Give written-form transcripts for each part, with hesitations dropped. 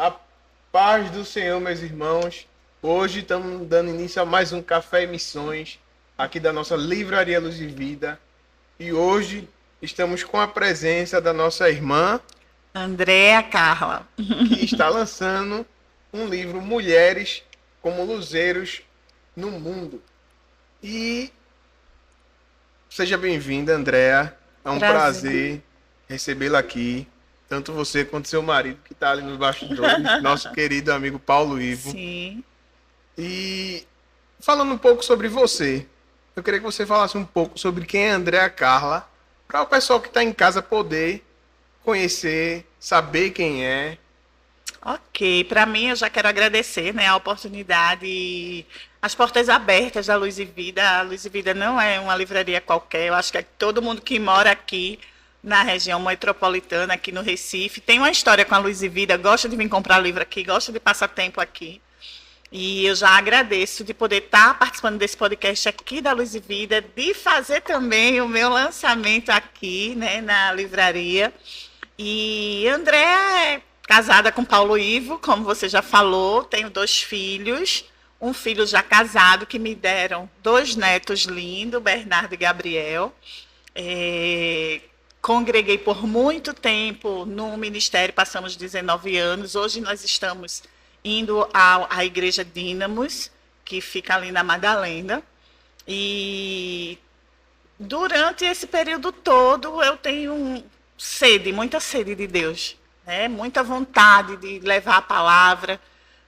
A paz do Senhor, meus irmãos. Hoje estamos dando início a mais um Café e Missões, aqui da nossa Livraria Luz e Vida. E hoje estamos com a presença da nossa irmã, Andréa Carla. que está lançando um livro Mulheres como Luzeiros no Mundo. E seja bem-vinda, Andréa. É um prazer recebê-la aqui. Tanto você quanto seu marido, que está ali nos bastidores, nosso querido amigo Paulo Ivo. Sim. E falando um pouco sobre você, eu queria que você falasse um pouco sobre quem é a Andréa Carla, para o pessoal que está em casa poder conhecer, saber quem é. Ok, para mim eu já quero agradecer, né, a oportunidade e as portas abertas da Luz e Vida. A Luz e Vida não é uma livraria qualquer, eu acho que todo mundo que mora aqui na região metropolitana, aqui no Recife, tem uma história com a Luz e Vida, gosta de vir comprar livro aqui, gosta de passar tempo aqui. E eu já agradeço de poder estar participando desse podcast aqui da Luz e Vida, de fazer também o meu lançamento aqui, né, na livraria. E André é casada com Paulo Ivo, como você já falou, tenho 2 filhos, um filho já casado, que me deram 2 netos lindos, Bernardo e Gabriel. Congreguei por muito tempo no ministério, passamos 19 anos. Hoje nós estamos indo à Igreja Dínamos, que fica ali na Madalena. E durante esse período todo eu tenho sede, muita sede de Deus, né? Muita vontade de levar a palavra,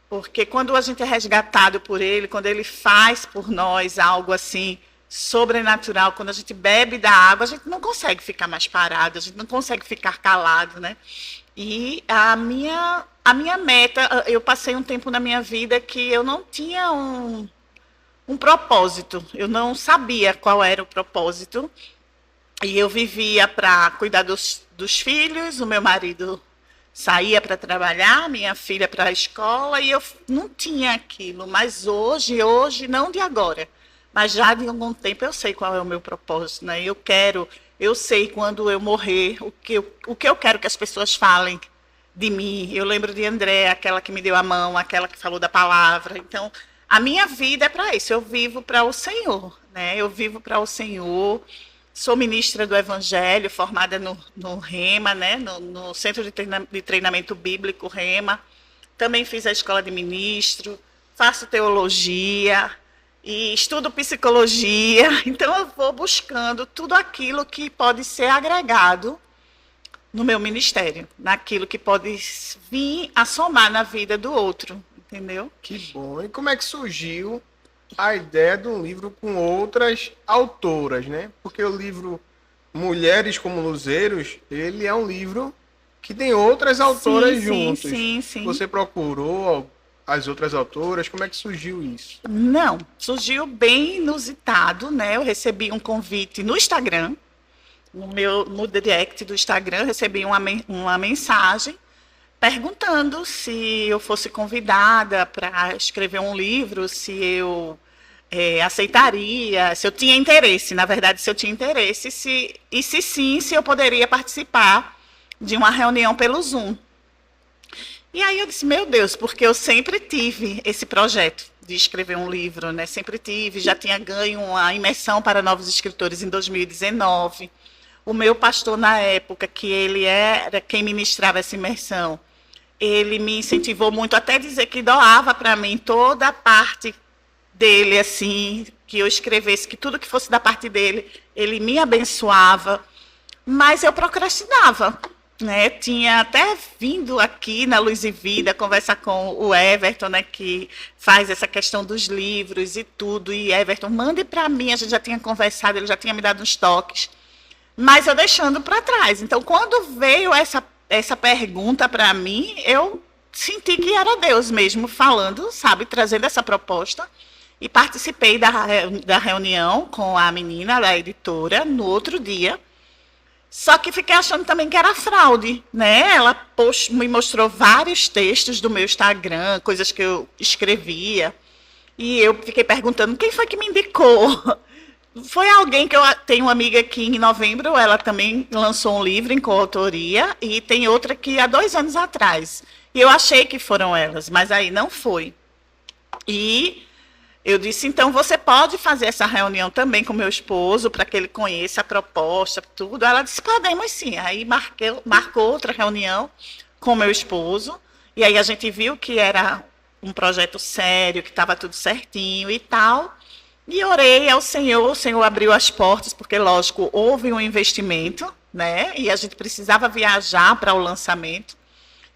porque quando a gente é resgatado por Ele, quando Ele faz por nós algo assim sobrenatural, quando a gente bebe da água, a gente não consegue ficar mais parado, a gente não consegue ficar calado, né? E a minha meta, eu passei um tempo na minha vida que eu não tinha um propósito, eu não sabia qual era o propósito, e eu vivia para cuidar dos filhos, o meu marido saía para trabalhar, minha filha para a escola, e eu não tinha aquilo, mas hoje, não de agora, mas já de algum tempo eu sei qual é o meu propósito, né? Eu sei quando eu morrer o que eu quero que as pessoas falem de mim. Eu lembro de André, aquela que me deu a mão, aquela que falou da palavra. Então, a minha vida é para isso. Eu vivo para o Senhor, né? Eu vivo para o Senhor. Sou ministra do Evangelho, formada no Rema, né? No Centro de Treinamento Bíblico Rema. Também fiz a escola de ministro, faço teologia e estudo psicologia. Então, eu vou buscando tudo aquilo que pode ser agregado no meu ministério, naquilo que pode vir a somar na vida do outro, entendeu? Que bom. E como é que surgiu a ideia de um livro com outras autoras, né? Porque o livro Mulheres como Luzeiros, ele é um livro que tem outras autoras juntos. Sim. Você procurou as outras autoras? Como é que surgiu isso? Não, surgiu bem inusitado, né? Eu recebi um convite no Instagram, no direct do Instagram, eu recebi uma mensagem perguntando se eu fosse convidada para escrever um livro, se eu aceitaria, se eu tinha interesse, na verdade, se eu tinha interesse, se sim, se eu poderia participar de uma reunião pelo Zoom. E aí eu disse, meu Deus, porque eu sempre tive esse projeto de escrever um livro, né? Sempre tive, já tinha ganho uma imersão para novos escritores em 2019. O meu pastor na época, que ele era quem ministrava essa imersão, ele me incentivou muito, até dizer que doava para mim toda a parte dele, assim, que eu escrevesse, que tudo que fosse da parte dele, ele me abençoava, mas eu procrastinava, né? Tinha até vindo aqui na Luz e Vida conversar com o Everton, né, que faz essa questão dos livros e tudo, e Everton, mande para mim, a gente já tinha conversado, ele já tinha me dado uns toques, mas eu deixando para trás. Então, quando veio essa pergunta para mim, eu senti que era Deus mesmo falando, sabe, trazendo essa proposta. E participei da reunião com a menina, da editora, no outro dia. Só que fiquei achando também que era fraude, né? Ela me mostrou vários textos do meu Instagram, coisas que eu escrevia. E eu fiquei perguntando, quem foi que me indicou? Foi alguém que eu tenho uma amiga que em novembro ela também lançou um livro em coautoria e tem outra que há 2 anos atrás. E eu achei que foram elas, mas aí não foi. E eu disse, então você pode fazer essa reunião também com meu esposo para que ele conheça a proposta, tudo. Ela disse, podemos sim. Aí marcou outra reunião com meu esposo e aí a gente viu que era um projeto sério, que estava tudo certinho e tal. E orei ao Senhor, o Senhor abriu as portas, porque, lógico, houve um investimento, né? E a gente precisava viajar para o lançamento.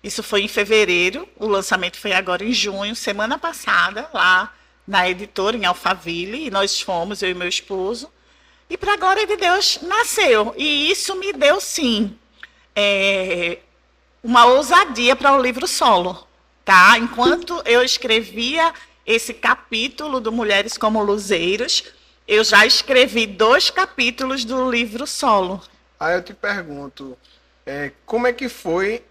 Isso foi em fevereiro, o lançamento foi agora em junho, semana passada, lá na editora, em Alphaville, e nós fomos, eu e meu esposo. E, para a glória de Deus, nasceu. E isso me deu, sim, uma ousadia para o livro solo, tá? Enquanto eu escrevia esse capítulo do Mulheres como Luzeiros, eu já escrevi 2 capítulos do livro solo. Aí eu te pergunto, como é que foi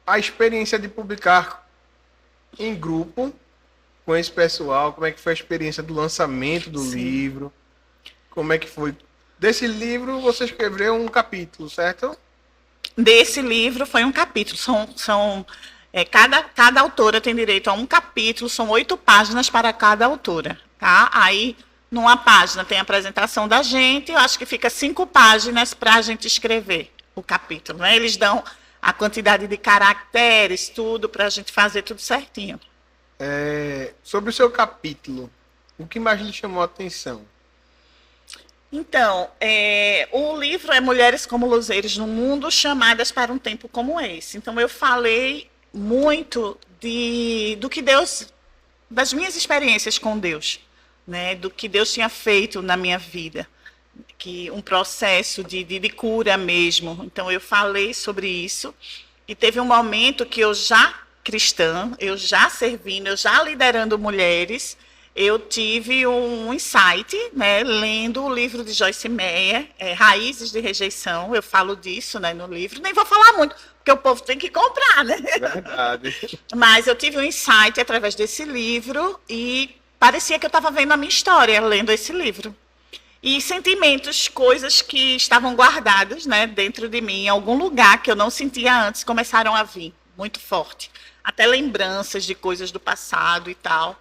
a experiência de publicar em grupo com esse pessoal? Como é que foi a experiência do lançamento do livro? Como é que foi? Desse livro você escreveu um capítulo, certo? Desse livro foi um capítulo. Cada autora tem direito a um capítulo, são 8 páginas para cada autora, tá? Aí, numa página tem a apresentação da gente, eu acho que fica 5 páginas para a gente escrever o capítulo, né? Eles dão a quantidade de caracteres, tudo, para a gente fazer tudo certinho. Sobre o seu capítulo, o que mais lhe chamou a atenção? Então, o livro é Mulheres como Luzeiros no Mundo, chamadas para um tempo como esse. Então, eu falei muito do que Deus, das minhas experiências com Deus, né? Do que Deus tinha feito na minha vida, que um processo de cura mesmo. Então eu falei sobre isso e teve um momento que eu já cristã, eu já servindo, eu já liderando mulheres, eu tive um insight, né, lendo o livro de Joyce Meyer, Raízes de Rejeição. Eu falo disso, né, no livro, nem vou falar muito, porque o povo tem que comprar, né? Verdade. Mas eu tive um insight através desse livro e parecia que eu estava vendo a minha história lendo esse livro. E sentimentos, coisas que estavam guardadas, né, dentro de mim, em algum lugar que eu não sentia antes, começaram a vir muito forte. Até lembranças de coisas do passado e tal.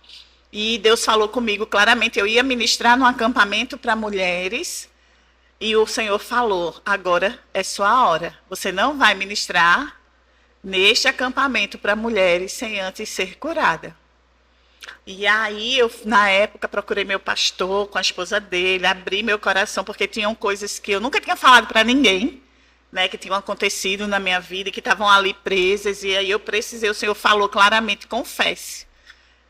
E Deus falou comigo claramente, eu ia ministrar num acampamento para mulheres, e o Senhor falou, agora é sua hora. Você não vai ministrar neste acampamento para mulheres sem antes ser curada. E aí, eu, na época, procurei meu pastor com a esposa dele, abri meu coração, porque tinham coisas que eu nunca tinha falado para ninguém, né, que tinham acontecido na minha vida, que estavam ali presas, e aí eu precisei, o Senhor falou claramente, confesse.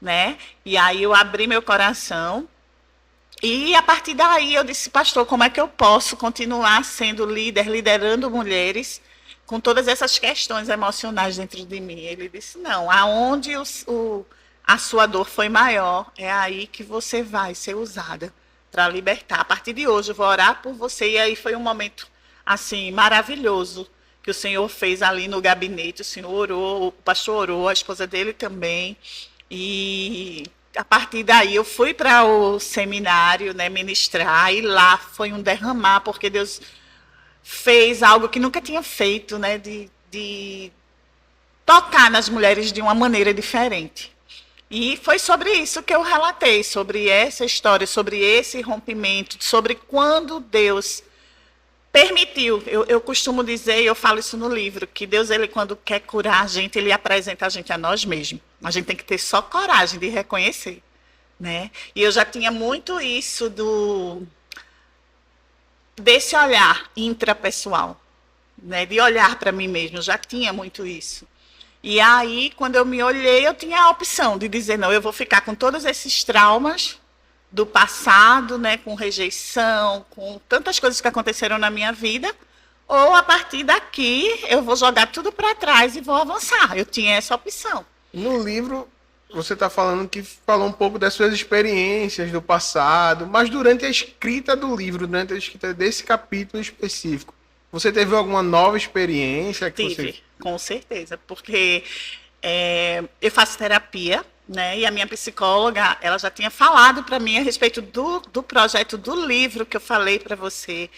Né? E aí eu abri meu coração e a partir daí eu disse, pastor, como é que eu posso continuar sendo líder, liderando mulheres com todas essas questões emocionais dentro de mim? Ele disse, não, aonde a sua dor foi maior, é aí que você vai ser usada para libertar. A partir de hoje eu vou orar por você. E aí foi um momento assim maravilhoso que o Senhor fez ali no gabinete. O Senhor orou, o pastor orou, a esposa dele também. E a partir daí eu fui para o seminário, né, ministrar, e lá foi um derramar, porque Deus fez algo que nunca tinha feito, né, de tocar nas mulheres de uma maneira diferente. E foi sobre isso que eu relatei, sobre essa história, sobre esse rompimento, sobre quando Deus permitiu. Eu costumo dizer, e eu falo isso no livro, que Deus, ele, quando quer curar a gente, ele apresenta a gente a nós mesmos. A gente tem que ter só coragem de reconhecer, né? E eu já tinha muito isso desse olhar intrapessoal, né? De olhar para mim mesmo, eu já tinha muito isso. E aí, quando eu me olhei, eu tinha a opção de dizer, não, eu vou ficar com todos esses traumas do passado, né, com rejeição, com tantas coisas que aconteceram na minha vida, ou a partir daqui eu vou jogar tudo para trás e vou avançar. Eu tinha essa opção. No livro, você está falando que falou um pouco das suas experiências do passado, mas durante a escrita do livro, durante a escrita desse capítulo específico, você teve alguma nova experiência? Tive, com certeza, porque eu faço terapia, né? E a minha psicóloga, ela já tinha falado para mim a respeito do projeto do livro que eu falei para você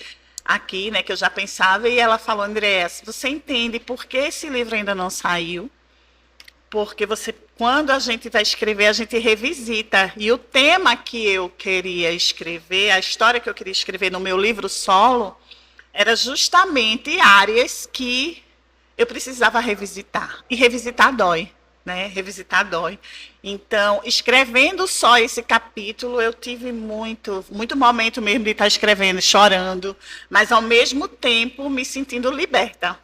aqui, né? Que eu já pensava, e ela falou: Andréa, você entende por que esse livro ainda não saiu? Porque quando a gente vai escrever, a gente revisita. E o tema que eu queria escrever, a história que eu queria escrever no meu livro solo, era justamente áreas que eu precisava revisitar. E revisitar dói, né? Revisitar dói. Então, escrevendo só esse capítulo, eu tive muito momento mesmo de estar escrevendo, chorando, mas ao mesmo tempo me sentindo liberta.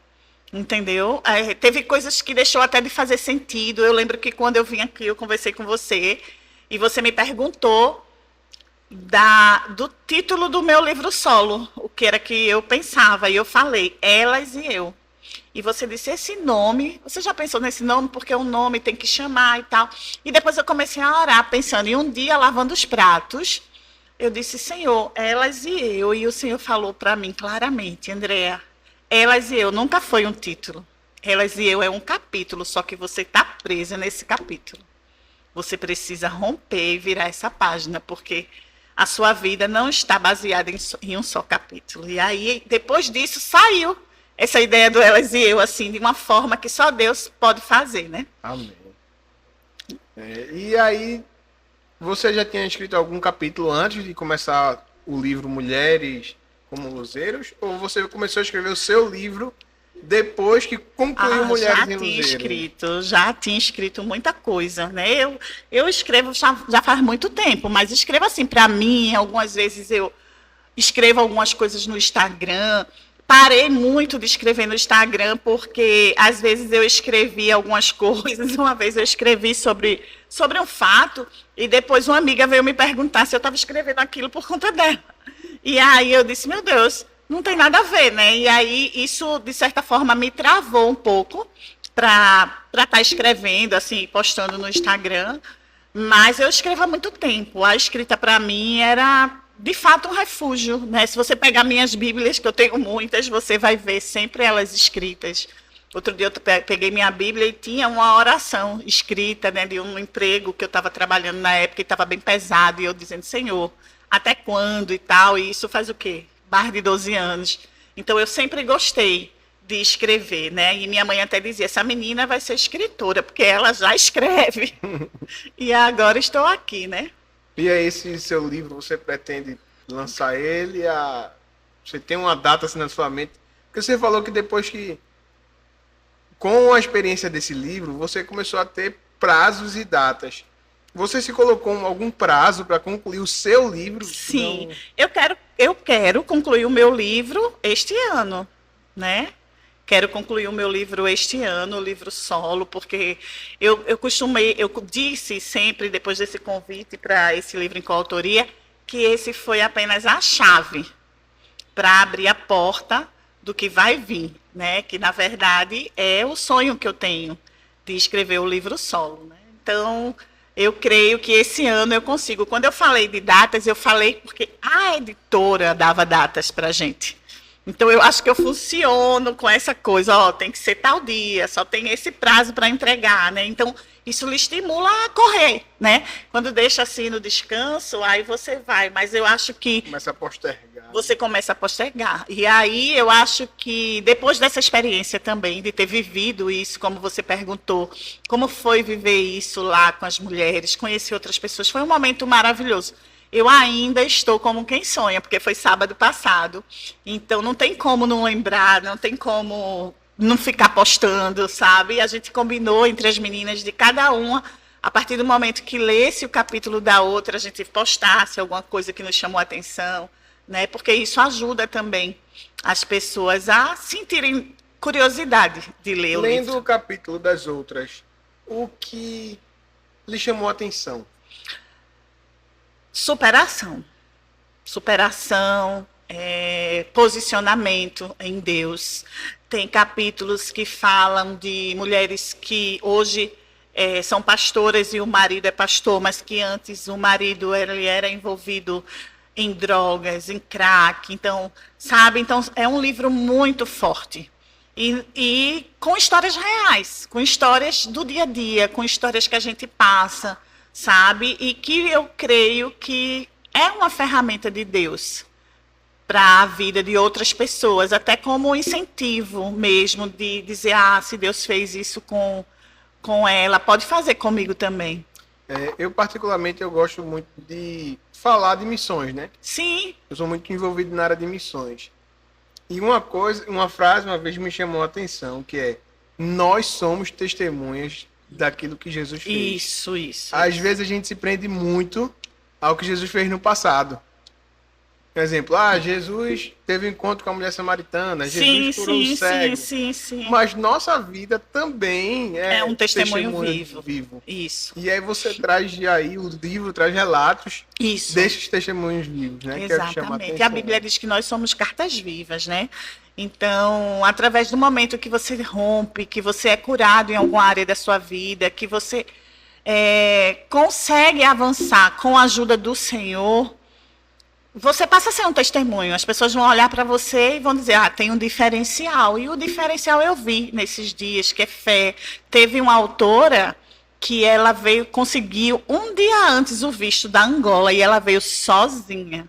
Entendeu? Teve coisas que deixou até de fazer sentido. Eu lembro que quando eu vim aqui, eu conversei com você e você me perguntou do título do meu livro solo, o que era que eu pensava. E eu falei, Elas e Eu. E você disse, esse nome, você já pensou nesse nome? Porque o nome tem que chamar e tal. E depois eu comecei a orar, pensando, e um dia, lavando os pratos, eu disse, Senhor, Elas e Eu. E o Senhor falou para mim claramente, Andréa, Elas e Eu nunca foi um título. Elas e Eu é um capítulo, só que você está presa nesse capítulo. Você precisa romper e virar essa página, porque a sua vida não está baseada em um só capítulo. E aí, depois disso, saiu essa ideia do Elas e Eu, assim, de uma forma que só Deus pode fazer, né? Amém. E aí, você já tinha escrito algum capítulo antes de começar o livro Mulheres como Luzeiros, ou você começou a escrever o seu livro depois que concluiu Mulheres em Luzeiros? Já tinha escrito muita coisa, né? Eu escrevo já faz muito tempo, mas escrevo assim para mim, algumas vezes eu escrevo algumas coisas no Instagram. Parei muito de escrever no Instagram, porque às vezes eu escrevi algumas coisas. Uma vez eu escrevi sobre um fato, e depois uma amiga veio me perguntar se eu estava escrevendo aquilo por conta dela. E aí eu disse, meu Deus, não tem nada a ver, né? E aí isso, de certa forma, me travou um pouco para estar escrevendo, assim, postando no Instagram. Mas eu escrevo há muito tempo. A escrita, para mim, era, de fato, um refúgio, né? Se você pegar minhas Bíblias, que eu tenho muitas, você vai ver sempre elas escritas. Outro dia eu peguei minha Bíblia e tinha uma oração escrita, né, de um emprego que eu estava trabalhando na época e estava bem pesado. E eu dizendo, Senhor, até quando e tal, e isso faz o quê? Mais de 12 anos. Então, eu sempre gostei de escrever, né? E minha mãe até dizia, essa menina vai ser escritora, porque ela já escreve. E agora estou aqui, né? E aí, esse seu livro, você pretende lançar ele? Você tem uma data assim na sua mente? Porque você falou que depois que, com a experiência desse livro, você começou a ter prazos e datas. Você se colocou algum prazo para concluir o seu livro? Sim, não... eu quero concluir o meu livro este ano, né? Quero concluir o meu livro este ano, o livro solo, porque eu disse sempre, depois desse convite para esse livro em coautoria, que esse foi apenas a chave para abrir a porta do que vai vir, né? Que, na verdade, é o sonho que eu tenho de escrever o livro solo, né? Então, eu creio que esse ano eu consigo. Quando eu falei de datas, eu falei porque a editora dava datas para a gente. Então, eu acho que eu funciono com essa coisa, ó, tem que ser tal dia, só tem esse prazo para entregar, né? Então, isso lhe estimula a correr, né? Quando deixa assim no descanso, aí você vai. Mas eu acho que... Começa a postergar. Você começa a postergar. E aí eu acho que depois dessa experiência também, de ter vivido isso, como você perguntou, como foi viver isso lá com as mulheres, conhecer outras pessoas, foi um momento maravilhoso. Eu ainda estou como quem sonha, porque foi sábado passado. Então não tem como não lembrar, não tem como não ficar postando, sabe? E a gente combinou entre as meninas de cada uma, a partir do momento que lesse o capítulo da outra, a gente postasse alguma coisa que nos chamou a atenção, né? Porque isso ajuda também as pessoas a sentirem curiosidade de ler o livro. Lendo o capítulo das outras, o que lhe chamou a atenção? Superação, posicionamento em Deus. Tem capítulos que falam de mulheres que hoje são pastoras e o marido é pastor, mas que antes o marido ele era envolvido em drogas, em crack. Então, sabe? Então, é um livro muito forte. E com histórias reais, com histórias do dia a dia, com histórias que a gente passa, sabe? E que eu creio que é uma ferramenta de Deus para a vida de outras pessoas, até como um incentivo mesmo de dizer, se Deus fez isso com ela, pode fazer comigo também. Eu, particularmente, eu gosto muito de falar de missões, né? Sim. Eu sou muito envolvido na área de missões. E uma frase uma vez me chamou a atenção, que é: nós somos testemunhas daquilo que Jesus fez. Isso. Às vezes a gente se prende muito ao que Jesus fez no passado. Por exemplo, Jesus teve um encontro com a mulher samaritana, Jesus curou o cego. Sim. Mas nossa vida também é um testemunho vivo. Isso. E aí você traz aí, o livro traz relatos desses testemunhos vivos, né? Exatamente. E a Bíblia diz que nós somos cartas vivas, né? Então, através do momento que você rompe, que você é curado em alguma área da sua vida, que você consegue avançar com a ajuda do Senhor, você passa a ser um testemunho. As pessoas vão olhar para você e vão dizer, tem um diferencial. E o diferencial eu vi nesses dias, que é fé. Teve uma autora que ela conseguiu um dia antes o visto da Angola, e ela veio sozinha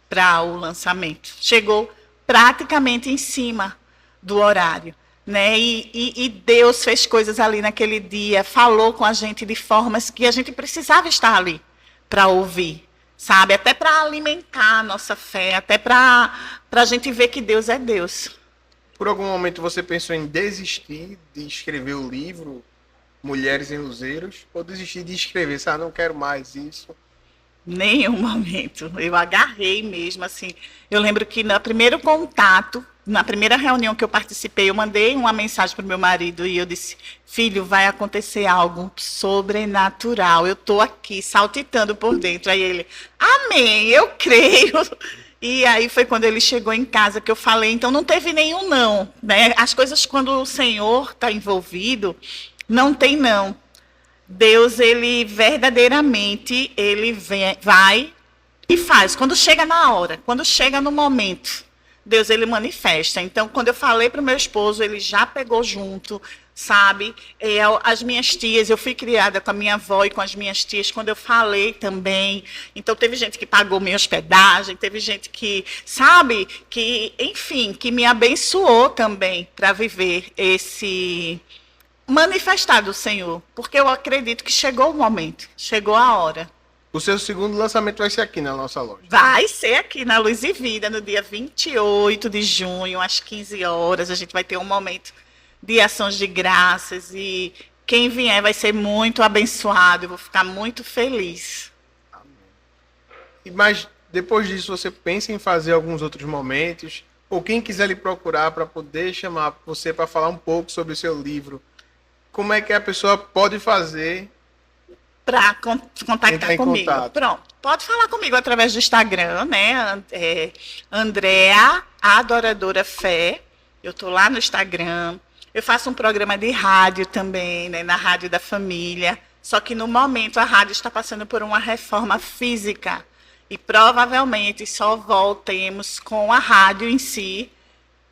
para o lançamento. Chegou praticamente em cima do horário, né? E Deus fez coisas ali naquele dia, falou com a gente de formas que a gente precisava estar ali para ouvir, sabe? Até para alimentar a nossa fé, até para a gente ver que Deus é Deus. Por algum momento você pensou em desistir de escrever o livro Mulheres em Luzeiros? Ou desistir de escrever, não quero mais isso? Nenhum momento. Eu agarrei mesmo, assim. Eu lembro que no primeiro contato, na primeira reunião que eu participei, eu mandei uma mensagem para o meu marido e eu disse: filho, vai acontecer algo sobrenatural. Eu estou aqui saltitando por dentro. Aí ele: amém, eu creio. E aí foi quando ele chegou em casa que eu falei, então não teve nenhum não, né? As coisas, quando o Senhor está envolvido, não tem não. Deus, ele verdadeiramente, ele vai e faz. Quando chega na hora, quando chega no momento, Deus, ele manifesta. Então, quando eu falei para o meu esposo, ele já pegou junto, sabe? As minhas tias, eu fui criada com a minha avó e com as minhas tias, quando eu falei também. Então, teve gente que pagou minha hospedagem, teve gente que, sabe? Que, enfim, que me abençoou também para viver esse manifestar do Senhor, porque eu acredito que chegou o momento, chegou a hora. O seu segundo lançamento vai ser aqui na nossa loja? Vai ser aqui na Luz e Vida, no dia 28 de junho, às 15 horas. A gente vai ter um momento de ações de graças e quem vier vai ser muito abençoado. Eu vou ficar muito feliz. Amém. Mas depois disso você pensa em fazer alguns outros momentos? Ou quem quiser lhe procurar para poder chamar você para falar um pouco sobre o seu livro, como é que a pessoa pode fazer para contactar comigo? Pronto, pode falar comigo através do Instagram, né? Andrea Adoradora Fé. Eu estou lá no Instagram. Eu faço um programa de rádio também, né? Na Rádio da Família. Só que no momento a rádio está passando por uma reforma física e provavelmente só voltemos com a rádio em si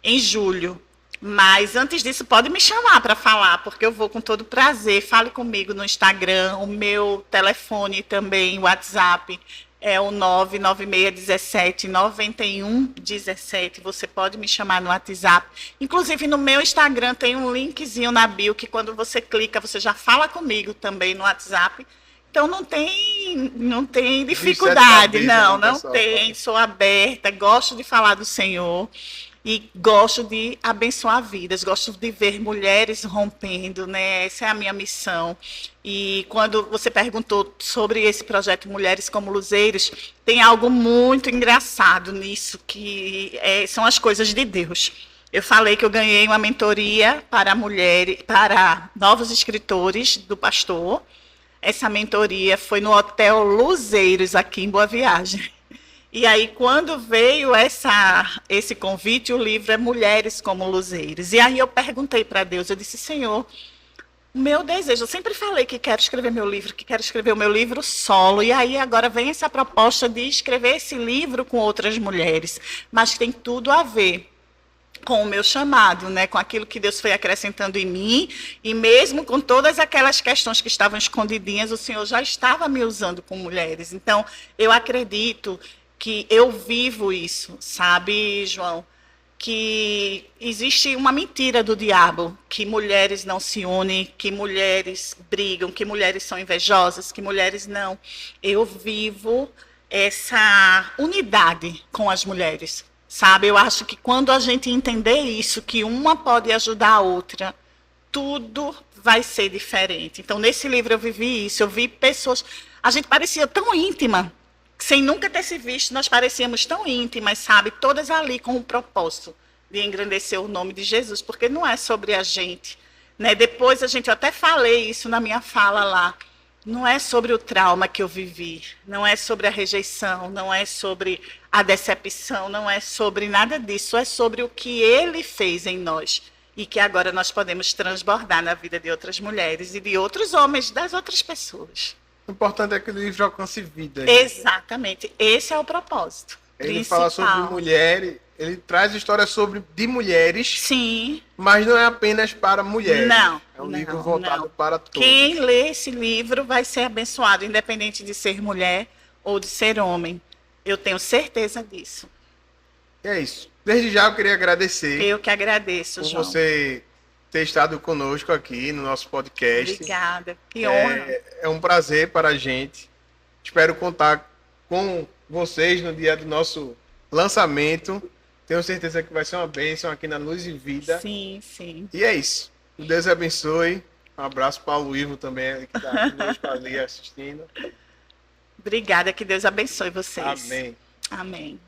em julho. Mas antes disso, pode me chamar para falar, porque eu vou com todo prazer. Fale comigo no Instagram, o meu telefone também, o WhatsApp, é o 996179117. Você pode me chamar no WhatsApp. Inclusive, no meu Instagram tem um linkzinho na bio, que quando você clica, você já fala comigo também no WhatsApp. Então, não tem dificuldade, não tem. Sou aberta, gosto de falar do Senhor. E gosto de abençoar vidas, gosto de ver mulheres rompendo, né? Essa é a minha missão. E quando você perguntou sobre esse projeto Mulheres como Luzeiros, tem algo muito engraçado nisso, que são as coisas de Deus. Eu falei que eu ganhei uma mentoria para mulheres, para novos escritores do pastor. Essa mentoria foi no Hotel Luzeiros, aqui em Boa Viagem. E aí, quando veio esse convite, o livro é Mulheres como Luzeiros. E aí eu perguntei para Deus, eu disse: Senhor, meu desejo, eu sempre falei que quero escrever meu livro, que quero escrever o meu livro solo. E aí agora vem essa proposta de escrever esse livro com outras mulheres, mas tem tudo a ver com o meu chamado, né, com aquilo que Deus foi acrescentando em mim, e mesmo com todas aquelas questões que estavam escondidinhas, o Senhor já estava me usando com mulheres. Então, eu acredito que eu vivo isso, sabe, João? Que existe uma mentira do diabo, que mulheres não se unem, que mulheres brigam, que mulheres são invejosas, que mulheres não. Eu vivo essa unidade com as mulheres, sabe? Eu acho que quando a gente entender isso, que uma pode ajudar a outra, tudo vai ser diferente. Então, nesse livro eu vivi isso, eu vi pessoas, a gente parecia tão íntima, sem nunca ter se visto, nós parecíamos tão íntimas, sabe? Todas ali com o propósito de engrandecer o nome de Jesus, porque não é sobre a gente, né? Depois eu até falei isso na minha fala lá. Não é sobre o trauma que eu vivi, não é sobre a rejeição, não é sobre a decepção, não é sobre nada disso, é sobre o que ele fez em nós e que agora nós podemos transbordar na vida de outras mulheres e de outros homens, das outras pessoas. O importante é que o livro alcance vida. Exatamente, esse é o propósito. Ele principal. fala sobre mulheres, ele traz histórias de mulheres. Sim. Mas não é apenas para mulheres. Não. É um livro voltado para todos. Quem lê esse livro vai ser abençoado, independente de ser mulher ou de ser homem. Eu tenho certeza disso. É isso. Desde já eu queria agradecer. Eu que agradeço, por João. você ter estado conosco aqui no nosso podcast. Obrigada. Que honra. É um prazer para a gente. Espero contar com vocês no dia do nosso lançamento. Tenho certeza que vai ser uma bênção aqui na Luz e Vida. Sim, sim. E é isso. Que Deus abençoe. Um abraço para o Ivo também, que está conosco ali assistindo. Obrigada, que Deus abençoe vocês. Amém. Amém.